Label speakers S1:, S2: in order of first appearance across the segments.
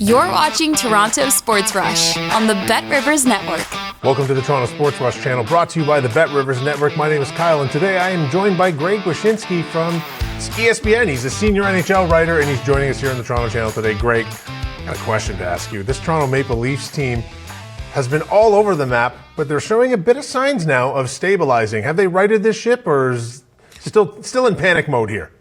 S1: You're watching Toronto Sports Rush on the Bet Rivers Network.
S2: Welcome to the Toronto Sports Rush channel, brought to you by the Bet Rivers Network. My name is Kyle, and today I am joined by Greg Wyshynski from ESPN. He's a senior NHL writer, and he's joining us here on the Toronto channel today. Greg, I got a question to ask you. This Toronto Maple Leafs team has been all over the map, but they're showing a bit of signs now of stabilizing. Have they righted this ship, or is still in panic mode here?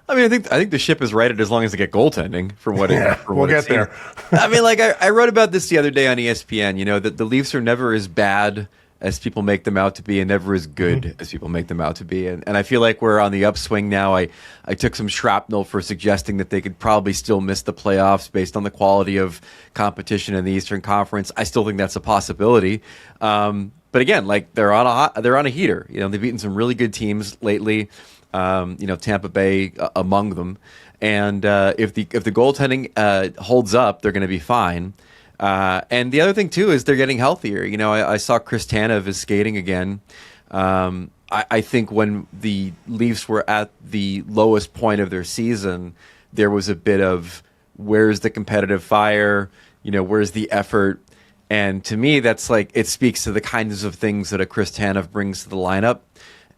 S3: I mean, I think the ship is righted as long as they get goaltending.
S2: We'll get there.
S3: I mean, like I wrote about this the other day on ESPN. You know that the Leafs are never as bad as people make them out to be, and never as good as people make them out to be. And I feel like we're on the upswing now. I took some shrapnel for suggesting that they could probably still miss the playoffs based on the quality of competition in the Eastern Conference. I still think that's a possibility. But again, like they're on a heater. You know, they've beaten some really good teams lately. Tampa Bay among them. And if the goaltending holds up, they're going to be fine. And the other thing, too, is they're getting healthier. You know, I saw Chris Tanev is skating again. I think when the Leafs were at the lowest point of their season, there was a bit of where's the competitive fire? You know, where's the effort? And to me, that's like it speaks to the kinds of things that a Chris Tanev brings to the lineup.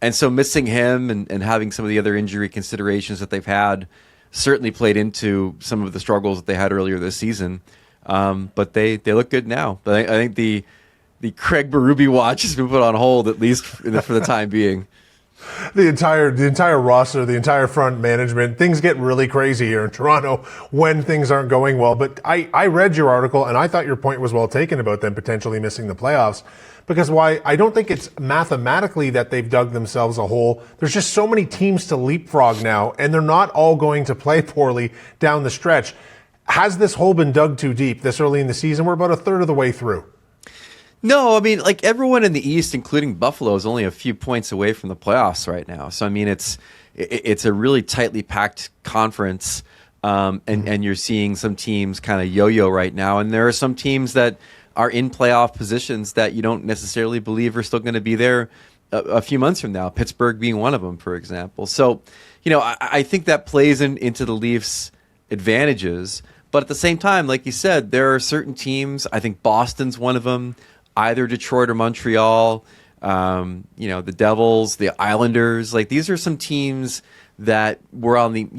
S3: And so missing him and having some of the other injury considerations that they've had certainly played into some of the struggles that they had earlier this season. But they look good now. But I think the Craig Berube watch has been put on hold, at least for the time being.
S2: The entire roster, the entire front management, things get really crazy here in Toronto when things aren't going well. But I read your article, and I thought your point was well taken about them potentially missing the playoffs. Because why I don't think it's mathematically that they've dug themselves a hole. There's just so many teams to leapfrog now, and they're not all going to play poorly down the stretch. Has this hole been dug too deep this early in the season? We're about a third of the way through.
S3: No, I mean, like everyone in the East, including Buffalo, is only a few points away from the playoffs right now. So, I mean, it's a really tightly packed conference, and you're seeing some teams kind of yo-yo right now. And there are some teams that are in playoff positions that you don't necessarily believe are still going to be there a few months from now, Pittsburgh being one of them, for example. So, you know, I think that plays into the Leafs' advantages. But at the same time, like you said, there are certain teams, I think Boston's one of them, either Detroit or Montreal, the Devils, the Islanders. Like these are some teams that were on the,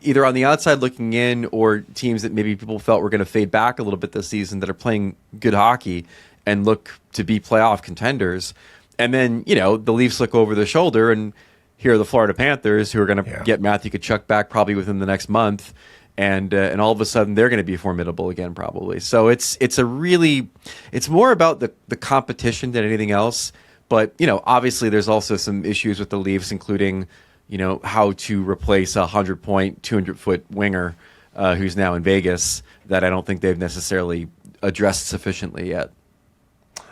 S3: either on the outside looking in or teams that maybe people felt were going to fade back a little bit this season that are playing good hockey and look to be playoff contenders. And then, the Leafs look over their shoulder and here are the Florida Panthers who are going to get Matthew Tkachuk back probably within the next month. And all of a sudden they're going to be formidable again, probably. So it's more about the competition than anything else. But, obviously there's also some issues with the Leafs, including, how to replace a 100-point, 200-foot winger who's now in Vegas that I don't think they've necessarily addressed sufficiently yet.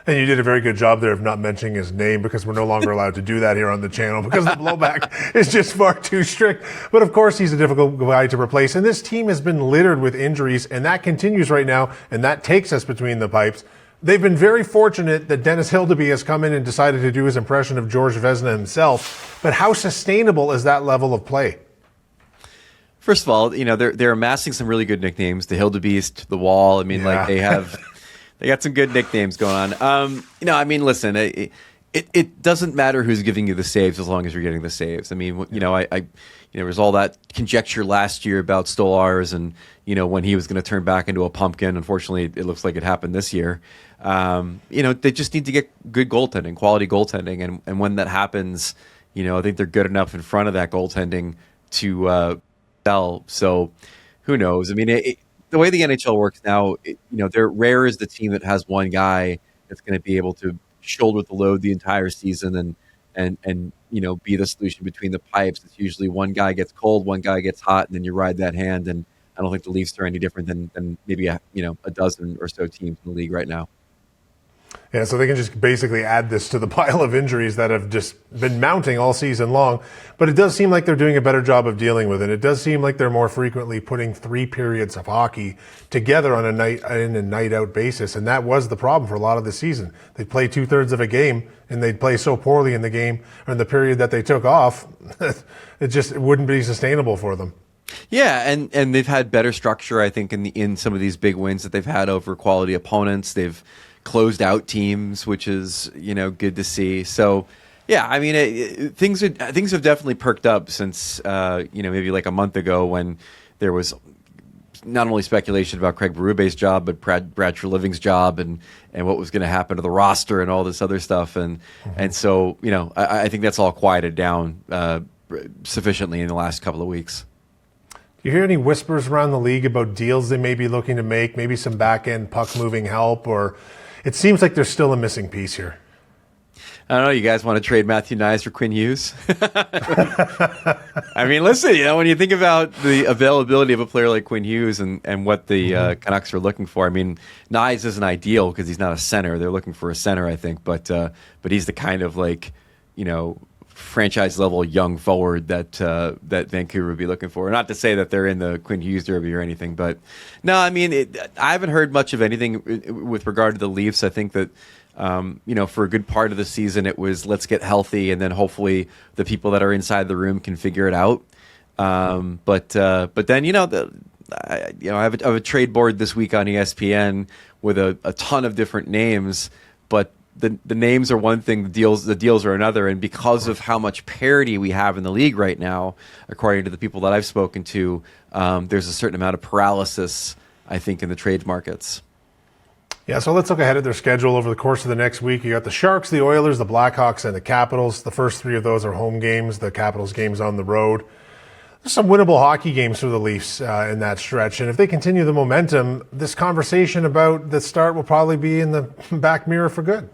S2: And you did a very good job there of not mentioning his name because we're no longer allowed to do that here on the channel because the blowback is just far too strict. But of course, he's a difficult guy to replace. And this team has been littered with injuries, and that continues right now, and that takes us between the pipes. They've been very fortunate that Dennis Hildbey has come in and decided to do his impression of George Vezina himself. But how sustainable is that level of play?
S3: First of all, they're amassing some really good nicknames. The Hildebeest, the Wall. I mean, like they have... They got some good nicknames going on. Listen, it doesn't matter who's giving you the saves as long as you're getting the saves. I mean, there was all that conjecture last year about Stolarz and, when he was going to turn back into a pumpkin. Unfortunately, it looks like it happened this year. They just need to get good goaltending, quality goaltending. And when that happens, I think they're good enough in front of that goaltending to sell. So who knows? I mean, the way the NHL works now, they're rare is the team that has one guy that's going to be able to shoulder the load the entire season and be the solution between the pipes. It's usually one guy gets cold, one guy gets hot, and then you ride that hand. And I don't think the Leafs are any different than maybe a dozen or so teams in the league right now.
S2: Yeah, so they can just basically add this to the pile of injuries that have just been mounting all season long. But it does seem like they're doing a better job of dealing with it. It does seem like they're more frequently putting 3 periods of hockey together on a night in and night out basis. And that was the problem for a lot of the season. They'd play 2/3 of a game and they'd play so poorly in the game or in the period that they took off, it wouldn't be sustainable for them.
S3: Yeah, and they've had better structure, I think, in some of these big wins that they've had over quality opponents. They've closed out teams, which is good to see. So, yeah, I mean, things have definitely perked up since maybe like a month ago when there was not only speculation about Craig Berube's job, but Brad Treliving's job and what was going to happen to the roster and all this other stuff. And so, I think that's all quieted down sufficiently in the last couple of weeks.
S2: Do you hear any whispers around the league about deals they may be looking to make, maybe some back-end puck-moving help, or it seems like there's still a missing piece here?
S3: I don't know. You guys want to trade Matthew Nyes for Quinn Hughes? I mean, listen, when you think about the availability of a player like Quinn Hughes and what the Canucks are looking for, I mean, Nyes isn't ideal because he's not a center. They're looking for a center, I think, but he's the kind of franchise level young forward that Vancouver would be looking for. Not to say that they're in the Quinn Hughes derby or anything, but no, I mean, I haven't heard much of anything with regard to the Leafs. I think that for a good part of the season, it was let's get healthy, and then hopefully the people that are inside the room can figure it out. But then I have a trade board this week on ESPN with a ton of different names, but the names are one thing, the deals are another, and because of how much parity we have in the league right now, according to the people that I've spoken to, there's a certain amount of paralysis, I think, in the trade markets.
S2: Yeah, so let's look ahead at their schedule over the course of the next week. You got the Sharks, the Oilers, the Blackhawks, and the Capitals. The first three of those are home games. The Capitals games on the road. There's some winnable hockey games for the Leafs in that stretch. And if they continue the momentum, this conversation about the start will probably be in the back mirror for good.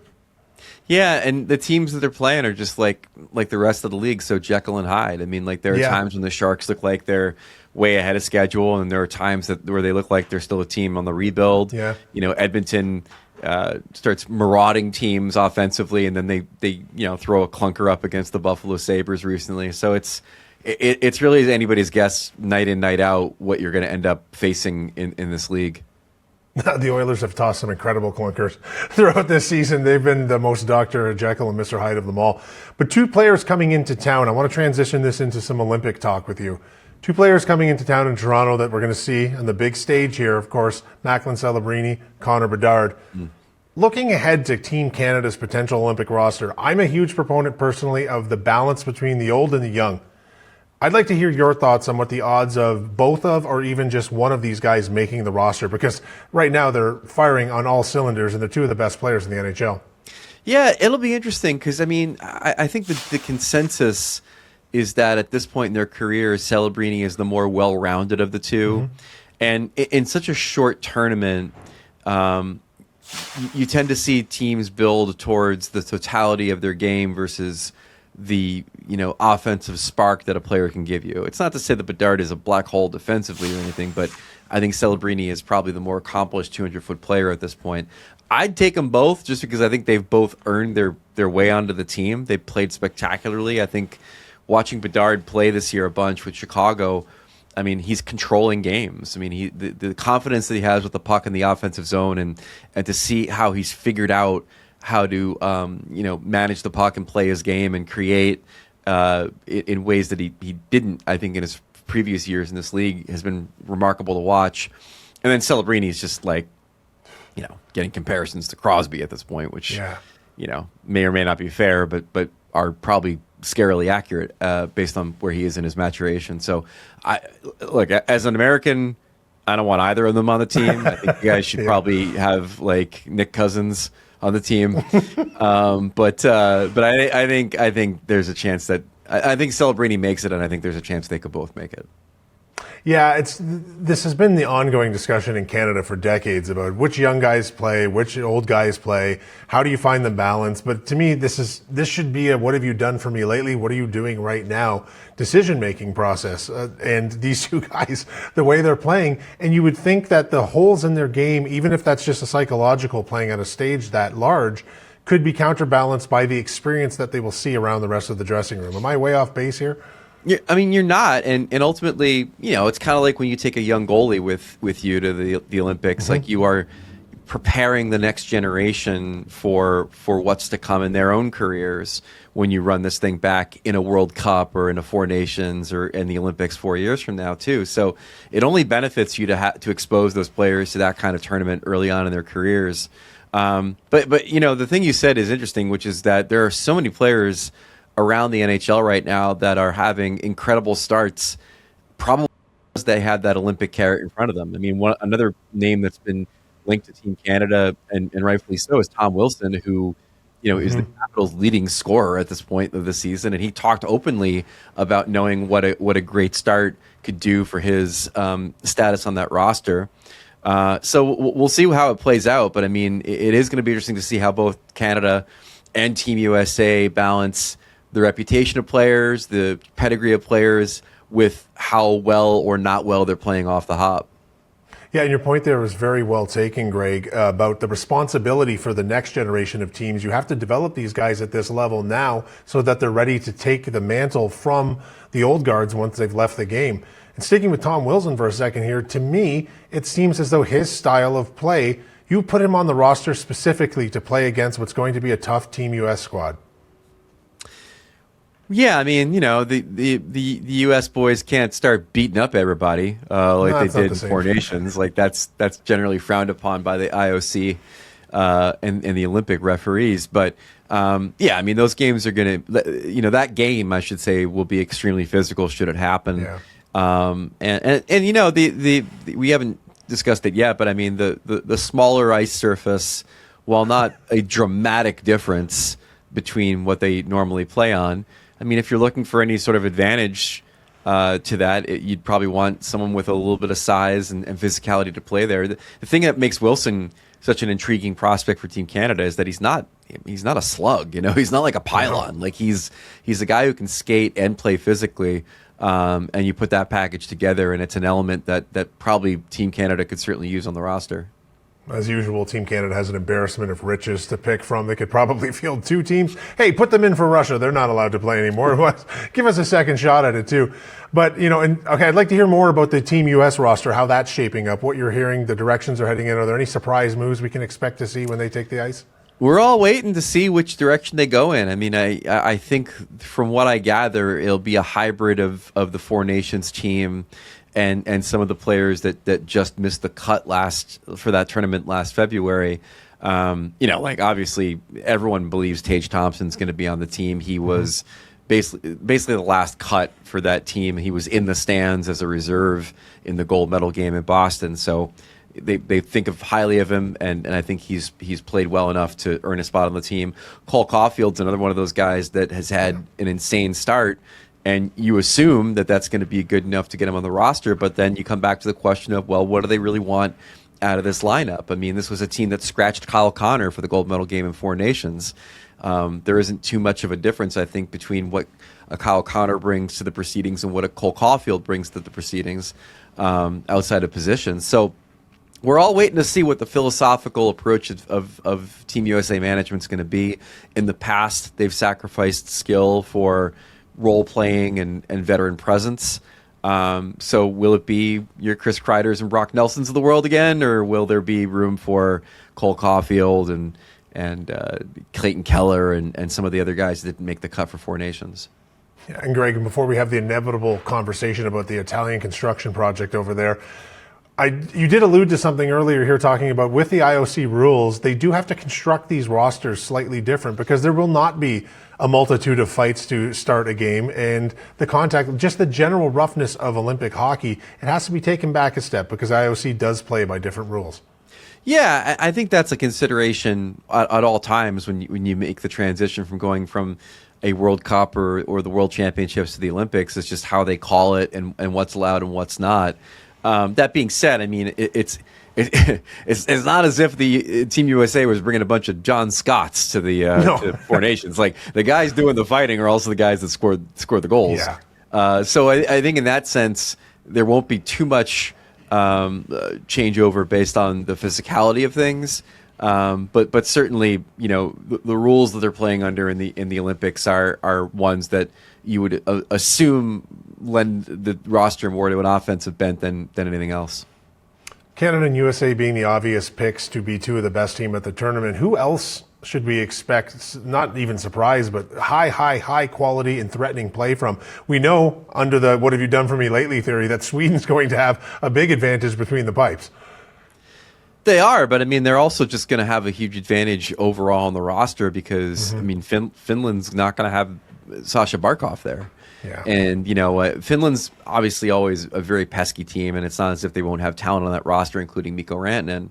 S3: Yeah, and the teams that they're playing are just like the rest of the league, so Jekyll and Hyde. I mean, there are times when the Sharks look like they're way ahead of schedule, and there are times where they look like they're still a team on the rebuild. Yeah. Edmonton starts marauding teams offensively, and then they throw a clunker up against the Buffalo Sabres recently. So it's really anybody's guess night in, night out what you're going to end up facing in this league.
S2: The Oilers have tossed some incredible clunkers throughout this season. They've been the most Dr. Jekyll and Mr. Hyde of them all. But two players coming into town. I want to transition this into some Olympic talk with you. Two players coming into town in Toronto that we're going to see on the big stage here, of course, Macklin Celebrini, Connor Bedard. Looking ahead to Team Canada's potential Olympic roster, I'm a huge proponent personally of the balance between the old and the young. I'd like to hear your thoughts on what the odds of both of or even just one of these guys making the roster, because right now they're firing on all cylinders and they're two of the best players in the NHL.
S3: Yeah, it'll be interesting because, I mean, I think the consensus is that at this point in their career, Celebrini is the more well-rounded of the two. And in such a short tournament, you tend to see teams build towards the totality of their game versus the offensive spark that a player can give you. It's not to say that Bedard is a black hole defensively or anything, but I think Celebrini is probably the more accomplished 200-foot player at this point. I'd take them both just because I think they've both earned their way onto the team. They played spectacularly. I think watching Bedard play this year a bunch with Chicago, I mean, he's controlling games. I mean, the confidence that he has with the puck in the offensive zone and to see how he's figured out how to manage the puck and play his game and create in ways that he didn't, I think, in his previous years in this league has been remarkable to watch. And then Celebrini is just getting comparisons to Crosby at this point, which may or may not be fair, but are probably scarily accurate based on where he is in his maturation. So, as an American, I don't want either of them on the team. I think you guys should probably have Nick Cousins on the team, but I think there's a chance that I think Celebrini makes it, and I think there's a chance they could both make it.
S2: Yeah, this has been the ongoing discussion in Canada for decades about which young guys play, which old guys play, how do you find the balance? But to me, this should be a what have you done for me lately? What are you doing right now? Decision-making process. And these two guys, the way they're playing, and you would think that the holes in their game, even if that's just a psychological playing at a stage that large, could be counterbalanced by the experience that they will see around the rest of the dressing room. Am I way off base here?
S3: Yeah, I mean, you're not, and ultimately, it's kind of like when you take a young goalie with you to the Olympics. Like, you are preparing the next generation for what's to come in their own careers when you run this thing back in a World Cup or in a Four Nations or in the Olympics 4 years from now too. So it only benefits you to expose those players to that kind of tournament early on in their careers. But you know, the thing you said is interesting, which is that there are so many players around the NHL right now that are having incredible starts, probably because they had that Olympic carrot in front of them. I mean, another name that's been linked to Team Canada, and rightfully so, is Tom Wilson, who, you know, is the Capitals' leading scorer at this point of the season, and he talked openly about knowing what a great start could do for his status on that roster. So we'll see how it plays out, but I mean, it is going to be interesting to see how both Canada and Team USA balance the reputation of players, the pedigree of players, with how well or not well they're playing off the hop.
S2: Yeah, and your point there was very well taken, Greg, about the responsibility for the next generation of teams. You have to develop these guys at this level now so that they're ready to take the mantle from the old guards once they've left the game. And sticking with Tom Wilson for a second here, to me, it seems as though his style of play, you put him on the roster specifically to play against what's going to be a tough Team US squad.
S3: Yeah, I mean, you know, the U.S. boys can't start beating up everybody like they did in Four Nations. Like that's generally frowned upon by the IOC and the Olympic referees. But yeah, I mean, those games are going to, you know, that game, I should say, will be extremely physical should it happen.
S2: Yeah.
S3: And you know, we haven't discussed it yet, but I mean, the smaller ice surface, while not a dramatic difference between what they normally play on, I mean, if you're looking for any sort of advantage to that, you'd probably want someone with a little bit of size and physicality to play there. The thing that makes Wilson such an intriguing prospect for Team Canada is that he's not a slug. You know, he's not like a pylon. Like he's a guy who can skate and play physically. And you put that package together, and it's an element that probably Team Canada could certainly use on the roster.
S2: As usual, Team Canada has an embarrassment of riches to pick from. They could probably field two teams. Hey, put them in for Russia. They're not allowed to play anymore. Give us a second shot at it, too. But, you know, okay, I'd like to hear more about the Team U.S. roster, how that's shaping up, what you're hearing, the directions they're heading in. Are there any surprise moves we can expect to see when they take the ice?
S3: We're all waiting to see which direction they go in. I mean, I think from what I gather, it'll be a hybrid of the Four Nations team and some of the players that just missed the cut for that tournament last February. You know, like obviously everyone believes Tage Thompson's going to be on the team. He was basically the last cut for that team. He was in the stands as a reserve in the gold medal game in Boston. So they think highly of him, and I think he's played well enough to earn a spot on the team. Cole Caulfield's another one of those guys that has had an insane start. And you assume that that's going to be good enough to get him on the roster, but then you come back to the question of, well, what do they really want out of this lineup? I mean, this was a team that scratched Kyle Connor for the gold medal game in Four Nations. There isn't too much of a difference, I think, between what a Kyle Connor brings to the proceedings and what a Cole Caulfield brings to the proceedings outside of position. So we're all waiting to see what the philosophical approach of Team USA management is going to be. In the past, they've sacrificed skill for role playing and veteran presence. So will it be your Chris Kreiders and Brock Nelsons of the world again, or will there be room for Cole Caulfield and Clayton Keller and some of the other guys that didn't make the cut for Four Nations?
S2: Yeah, and Greg, before we have the inevitable conversation about the Italian construction project over there, you did allude to something earlier here talking about with the IOC rules, they do have to construct these rosters slightly different because there will not be a multitude of fights to start a game, and the contact, just the general roughness of Olympic hockey, it has to be taken back a step because IOC does play by different rules.
S3: Yeah, I think that's a consideration at all times when you make the transition from going from a World Cup or the World Championships to the Olympics. It's just how they call it and what's allowed and what's not. That being said, I mean, it's not as if the Team USA was bringing a bunch of John Scotts to the to Four Nations. Like the guys doing the fighting are also the guys that scored the goals.
S2: Yeah.
S3: So I think in that sense there won't be too much changeover based on the physicality of things. But certainly, you know, the rules that they're playing under in the Olympics are ones that you would assume lend the roster more to an offensive bent than anything else.
S2: Canada and USA being the obvious picks to be two of the best team at the tournament. Who else should we expect, not even surprised, but high quality and threatening play from? We know under the "what have you done for me lately" theory that Sweden's going to have a big advantage between the pipes.
S3: They are, but I mean, they're also just going to have a huge advantage overall on the roster because, I mean, Finland's not going to have Sasha Barkov there.
S2: Yeah.
S3: And, Finland's obviously always a very pesky team, and it's not as if they won't have talent on that roster, including Mikko Rantanen.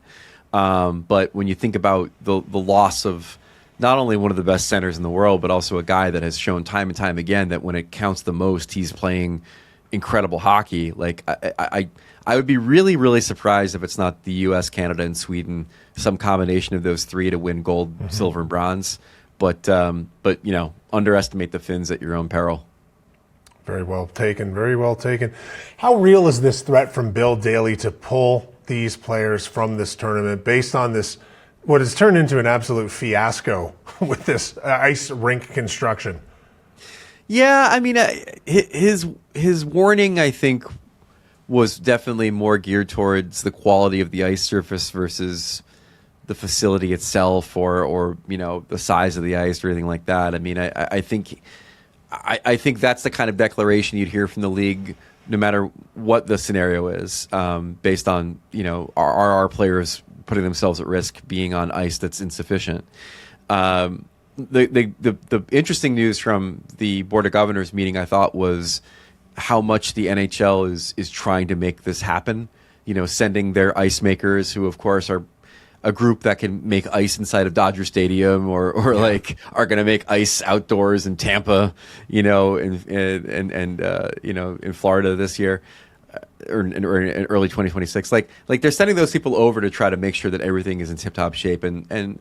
S3: But when you think about the loss of not only one of the best centers in the world, but also a guy that has shown time and time again that when it counts the most, he's playing incredible hockey. Like, I would be really, really surprised if it's not the U.S., Canada, and Sweden, some combination of those three to win gold, silver, and bronze. But underestimate the Finns at your own peril.
S2: Very well taken. Very well taken. How real is this threat from Bill Daly to pull these players from this tournament based on this, what has turned into an absolute fiasco with this ice rink construction?
S3: Yeah, I mean, his warning, I think, was definitely more geared towards the quality of the ice surface versus the facility itself or the size of the ice or anything like that. I mean, I think that's the kind of declaration you'd hear from the league no matter what the scenario is, based on, are our players putting themselves at risk being on ice that's insufficient. The interesting news from the Board of Governors meeting, I thought, was how much the NHL is trying to make this happen, sending their ice makers, who of course are a group that can make ice inside of Dodger Stadium or are going to make ice outdoors in Tampa, in Florida this year, or in early 2026. Like they're sending those people over to try to make sure that everything is in tip-top shape. And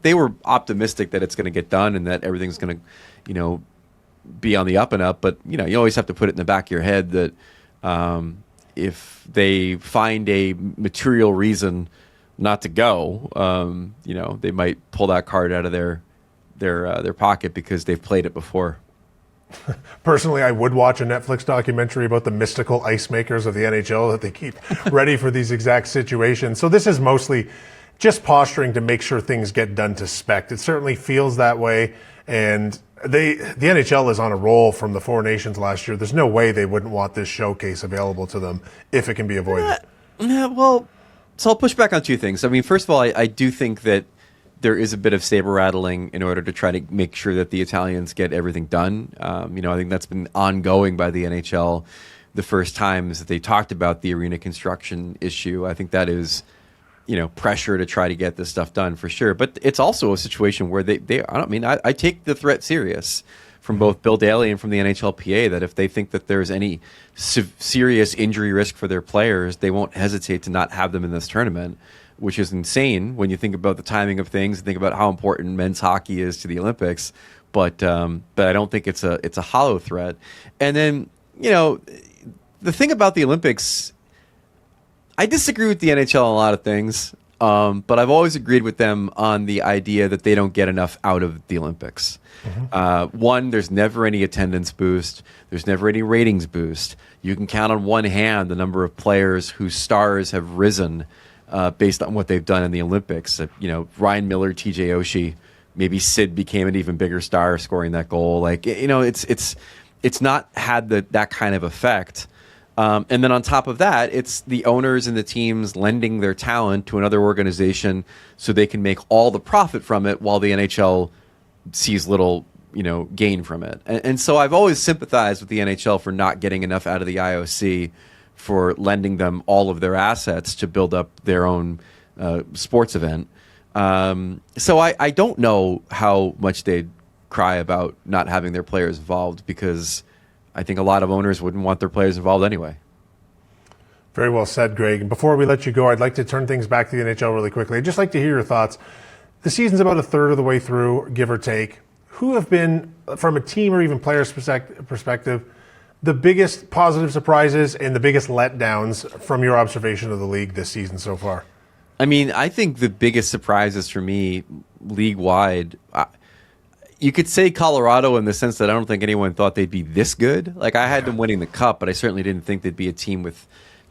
S3: they were optimistic that it's going to get done and that everything's going to, be on the up and up. But, you always have to put it in the back of your head that if they find a material reason not to go, they might pull that card out of their pocket because they've played it before.
S2: Personally, I would watch a Netflix documentary about the mystical ice makers of the NHL that they keep ready for these exact situations. So this is mostly just posturing to make sure things get done to spec. It certainly feels that way. And the NHL is on a roll from the Four Nations last year. There's no way they wouldn't want this showcase available to them if it can be avoided.
S3: Well, so I'll push back on two things. I mean, first of all, I do think that there is a bit of saber rattling in order to try to make sure that the Italians get everything done. I think that's been ongoing by the NHL the first times that they talked about the arena construction issue. I think that is, pressure to try to get this stuff done for sure. But it's also a situation where I take the threat serious from both Bill Daly and from the NHLPA that if they think that there's any serious injury risk for their players, they won't hesitate to not have them in this tournament, which is insane when you think about the timing of things and think about how important men's hockey is to the Olympics. But I don't think it's a hollow threat. And then, the thing about the Olympics, I disagree with the NHL on a lot of things, but I've always agreed with them on the idea that they don't get enough out of the Olympics. One, there's never any attendance boost. There's never any ratings boost. You can count on one hand the number of players whose stars have risen based on what they've done in the Olympics. Ryan Miller, TJ Oshie, maybe Sid became an even bigger star scoring that goal. It's not had that kind of effect. And then on top of that, it's the owners and the teams lending their talent to another organization so they can make all the profit from it while the NHL sees little, gain from it. And so I've always sympathized with the NHL for not getting enough out of the IOC for lending them all of their assets to build up their own sports event. So I don't know how much they'd cry about not having their players involved because I think a lot of owners wouldn't want their players involved anyway.
S2: Very well said, Greg. And before we let you go, I'd like to turn things back to the NHL really quickly. I'd just like to hear your thoughts. The season's about a third of the way through, give or take. Who have been, from a team or even player's perspective, the biggest positive surprises and the biggest letdowns from your observation of the league this season so far?
S3: I mean, I think the biggest surprises for me, league-wide, you could say Colorado in the sense that I don't think anyone thought they'd be this good. Like, I had them winning the Cup, but I certainly didn't think they'd be a team with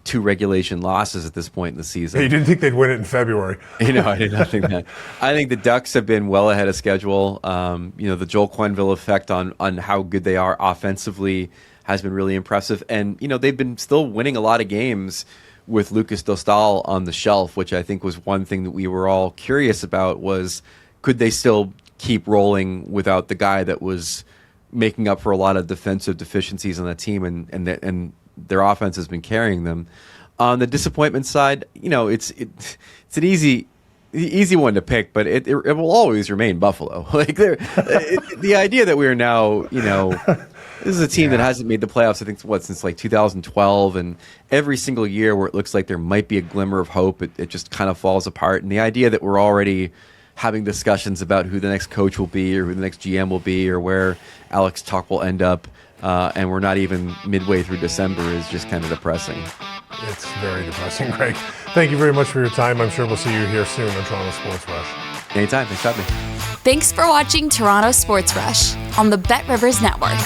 S3: 2 regulation losses at this point in the season.
S2: You didn't think they'd win it in February.
S3: I did not think that. I think the Ducks have been well ahead of schedule. The Joel Quenneville effect on how good they are offensively has been really impressive. And, they've been still winning a lot of games with Lucas Dostal on the shelf, which I think was one thing that we were all curious about, was could they still keep rolling without the guy that was making up for a lot of defensive deficiencies on the team, and their offense has been carrying them. On the disappointment side, it's an easy one to pick, but it will always remain Buffalo. The idea that we are now, this is a team that hasn't made the playoffs, I think, since like 2012, and every single year where it looks like there might be a glimmer of hope, it just kind of falls apart. And the idea that we're already having discussions about who the next coach will be or who the next GM will be or where Alex Tuch will end up, and we're not even midway through December, is just kind of depressing.
S2: It's very depressing, Greg. Thank you very much for your time. I'm sure we'll see you here soon on Toronto Sports Rush.
S3: Anytime. Thanks for having me.
S1: Thanks for watching Toronto Sports Rush on the Bet Rivers Network.